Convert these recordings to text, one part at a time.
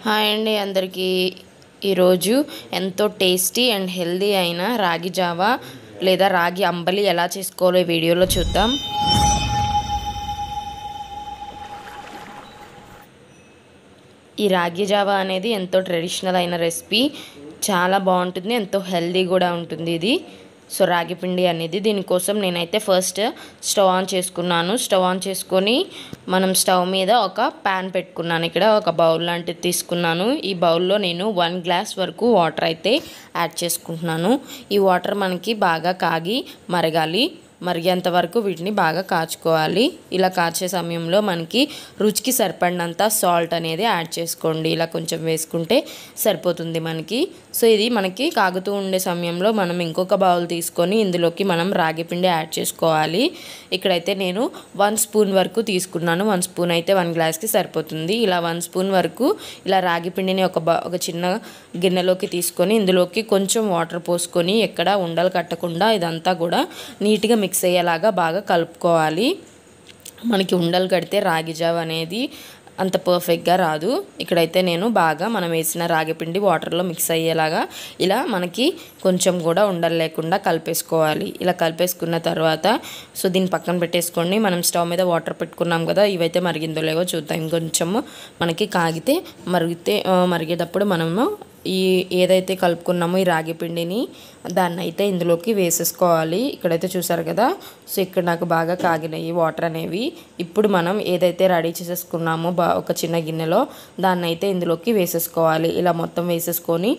Hi అండి అందరికీ. ఈరోజు ఎంతో టేస్టీ అండ్ హెల్దీ అయిన రాగి జావా లేదా రాగి అంబలి ఎలా చేసుకోవాలో ఈ వీడియోలో చూద్దాం. ఈ రాగి జావా అనేది ఎంతో ట్రెడిషనల్ అయిన రెసిపీ, చాలా బాగుంటుంది, ఎంతో హెల్దీ కూడా ఉంటుంది ఇది. సో రాగి పిండి అనేది దీనికోసం నేనైతే ఫస్ట్ స్టవ్ ఆన్ చేసుకున్నాను. స్టవ్ ఆన్ చేసుకొని మనం స్టవ్ మీద ఒక ప్యాన్ పెట్టుకున్నాను. ఇక్కడ ఒక బౌల్ లాంటిది తీసుకున్నాను. ఈ బౌల్లో నేను 1 గ్లాస్ వరకు వాటర్ అయితే యాడ్ చేసుకుంటున్నాను. ఈ వాటర్ మనకి బాగా కాగి మరగాలి. మరిగేంత వరకు వీటిని బాగా కాచుకోవాలి. ఇలా కాచే సమయంలో మనకి రుచికి సరిపడినంత సాల్ట్ అనేది యాడ్ చేసుకోండి. ఇలా కొంచెం వేసుకుంటే సరిపోతుంది మనకి. సో ఇది మనకి కాగుతూ ఉండే సమయంలో మనం ఇంకొక బౌల్ తీసుకొని ఇందులోకి మనం రాగి పిండి యాడ్ చేసుకోవాలి. ఇక్కడైతే నేను 1 స్పూన్ వరకు తీసుకున్నాను. 1 స్పూన్ అయితే 1 గ్లాస్కి సరిపోతుంది. ఇలా 1 స్పూన్ వరకు ఇలా రాగి పిండిని ఒక చిన్న గిన్నెలోకి తీసుకొని ఇందులోకి కొంచెం వాటర్ పోసుకొని ఎక్కడ ఉండలు కట్టకుండా ఇదంతా కూడా నీట్గా మిక్స్ అయ్యేలాగా బాగా కలుపుకోవాలి. మనకి ఉండలు కడితే రాగి జావ అనేది అంత పర్ఫెక్ట్గా రాదు. ఇక్కడైతే నేను బాగా మనం వేసిన రాగి పిండి వాటర్లో మిక్స్ అయ్యేలాగా ఇలా మనకి కొంచెం కూడా ఉండలు లేకుండా కలిపేసుకోవాలి. ఇలా కలిపేసుకున్న తర్వాత సో దీన్ని పక్కన పెట్టేసుకోండి. మనం స్టవ్ మీద వాటర్ పెట్టుకున్నాం కదా, ఇవైతే మరిగిందో లేవో చూద్దాం. ఇంకొంచెము మనకి కాగితే మరిగేటప్పుడు మనము ఏదైతే కలుపుకున్నామో ఈ రాగి పిండిని దాన్ని అయితే ఇందులోకి వేసేసుకోవాలి. ఇక్కడైతే చూసారు కదా, సో ఇక్కడ నాకు బాగా కాగినాయి వాటర్ అనేవి. ఇప్పుడు మనం ఏదైతే రెడీ చేసేసుకున్నామో ఒక చిన్న గిన్నెలో దాన్ని అయితే ఇందులోకి వేసేసుకోవాలి. ఇలా మొత్తం వేసేసుకొని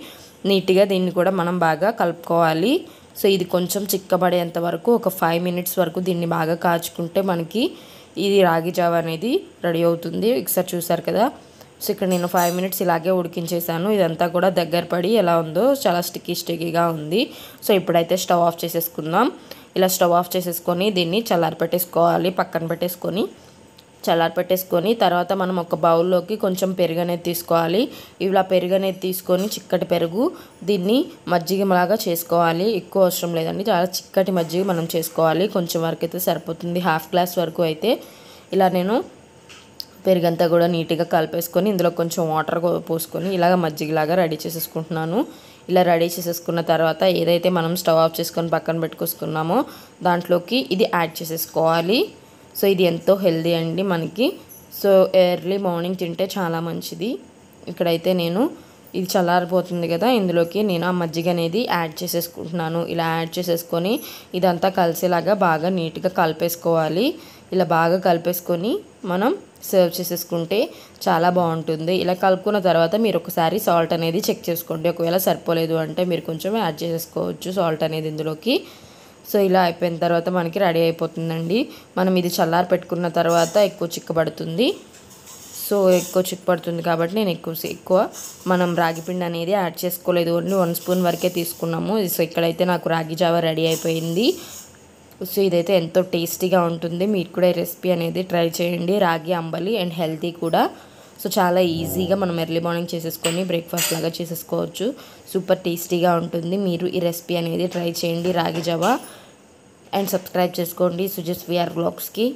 నీట్గా దీన్ని కూడా మనం బాగా కలుపుకోవాలి. సో ఇది కొంచెం చిక్కబడేంత వరకు ఒక 5 మినిట్స్ వరకు దీన్ని బాగా కాచుకుంటే మనకి ఇది రాగి జావ అనేది రెడీ అవుతుంది. ఒకసారి చూసారు కదా, సో ఇక్కడ నేను 5 మినిట్స్ ఇలాగే ఉడికించేసాను. ఇదంతా కూడా దగ్గర పడి ఎలా ఉందో చాలా స్టిక్కీగా ఉంది. సో ఇప్పుడైతే స్టవ్ ఆఫ్ చేసేసుకుందాం. ఇలా స్టవ్ ఆఫ్ చేసేసుకొని దీన్ని పక్కన పెట్టేసుకొని తర్వాత మనం ఒక బౌల్లోకి కొంచెం పెరుగు అనేది తీసుకోవాలి. ఇలా పెరుగు అనేది తీసుకొని చిక్కటి పెరుగు దీన్ని మజ్జిగలాగా చేసుకోవాలి. ఎక్కువ అవసరం లేదండి, చాలా చిక్కటి మజ్జిగ మనం చేసుకోవాలి. కొంచెం వరకు అయితే సరిపోతుంది. 1/2 గ్లాస్ వరకు అయితే ఇలా నేను పెరుగంతా కూడా నీట్గా కలిపేసుకొని ఇందులో కొంచెం వాటర్ పోసుకొని ఇలాగ మజ్జిగలాగా రెడీ చేసేసుకుంటున్నాను. ఇలా రెడీ చేసేసుకున్న తర్వాత ఏదైతే మనం స్టవ్ ఆఫ్ చేసుకొని పక్కన పెట్టుకొసుకున్నామో దాంట్లోకి ఇది యాడ్ చేసేసుకోవాలి. సో ఇది ఎంతో హెల్దీ అండి మనకి. సో ఎర్లీ మార్నింగ్ తింటే చాలా మంచిది. ఇక్కడైతే నేను ఇది చల్లారిపోతుంది కదా, ఇందులోకి నేను ఆ మజ్జిగ అనేది యాడ్ చేసేసుకుంటున్నాను. ఇలా యాడ్ చేసేసుకొని ఇదంతా కలిసేలాగా బాగా నీట్గా కలిపేసుకోవాలి. ఇలా బాగా కలిపేసుకొని మనం సర్వ్ చేసేసుకుంటే చాలా బాగుంటుంది. ఇలా కలుపుకున్న తర్వాత మీరు ఒకసారి సాల్ట్ అనేది చెక్ చేసుకోండి. ఒకవేళ సరిపోలేదు అంటే మీరు కొంచెం యాడ్ చేసేసుకోవచ్చు సాల్ట్ అనేది ఇందులోకి. సో ఇలా అయిపోయిన తర్వాత మనకి రెడీ అయిపోతుందండి. మనం ఇది చల్లారి పెట్టుకున్న తర్వాత ఎక్కువ చిక్కబడుతుంది. సో ఎక్కువ చిక్కబడుతుంది కాబట్టి నేను ఎక్కువ మనం రాగి పిండి అనేది యాడ్ చేసుకోలేదు. ఓన్లీ 1 స్పూన్ వరకే తీసుకున్నాము. సో ఇక్కడైతే నాకు రాగి జావ రెడీ అయిపోయింది. సో ఇదైతే ఎంతో టేస్టీగా ఉంటుంది. మీరు కూడా ఈ రెసిపీ అనేది ట్రై చేయండి. రాగి అంబలి అండ్ హెల్తీ కూడా. సో చాలా ఈజీగా మనం ఎర్లీ మార్నింగ్ చేసేసుకొని బ్రేక్ఫాస్ట్ లాగా చేసేసుకోవచ్చు. సూపర్ టేస్టీగా ఉంటుంది. మీరు ఈ రెసిపీ అనేది ట్రై చేయండి రాగి జావ. అండ్ సబ్స్క్రైబ్ చేసుకోండి సుజస్ విఆర్ వ్లాగ్స్కి.